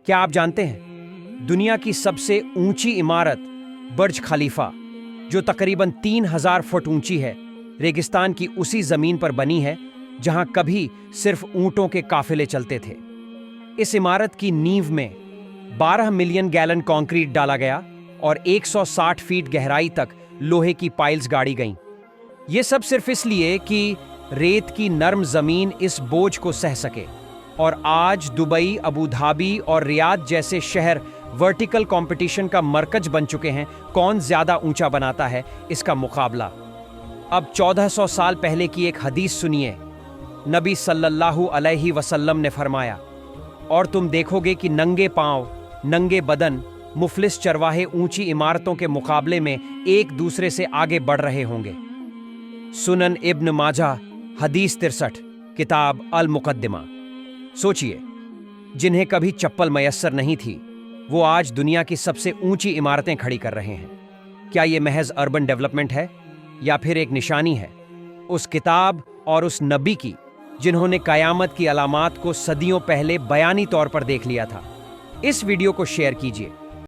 क्या आप जानते हैं दुनिया की सबसे ऊंची इमारत बुर्ज खलीफा, जो तकरीबन 3000 फुट ऊंची है, रेगिस्तान की उसी जमीन पर बनी है जहां कभी सिर्फ ऊंटों के काफिले चलते थे। इस इमारत की नींव में 12 मिलियन गैलन कंक्रीट डाला गया और 160 फीट गहराई तक लोहे की पाइल्स गाड़ी गईं। ये सब सिर्फ इसलिए कि रेत की नरम जमीन इस बोझ को सह सके। और आज दुबई, अबू धाबी और रियाद जैसे शहर वर्टिकल कंपटीशन का मरकज बन चुके हैं। कौन ज्यादा ऊंचा बनाता है इसका मुकाबला। अब 1400 साल पहले की एक हदीस सुनिए। नबी सल्लल्लाहु अलैहि वसल्लम ने फरमाया, और तुम देखोगे कि नंगे पांव, नंगे बदन मुफलिस चरवाहे ऊंची इमारतों के मुकाबले में एक दूसरे से आगे बढ़ रहे होंगे। सुनन इब्न माजा, हदीस 63, किताब अल मुकद्दिमा। सोचिए, जिन्हें कभी चप्पल मयस्सर नहीं थी, वो आज दुनिया की सबसे ऊंची इमारतें खड़ी कर रहे हैं। क्या ये महज अर्बन डेवलपमेंट है या फिर एक निशानी है उस किताब और उस नबी की जिन्होंने कयामत की अलामात को सदियों पहले बयानी तौर पर देख लिया था? इस वीडियो को शेयर कीजिए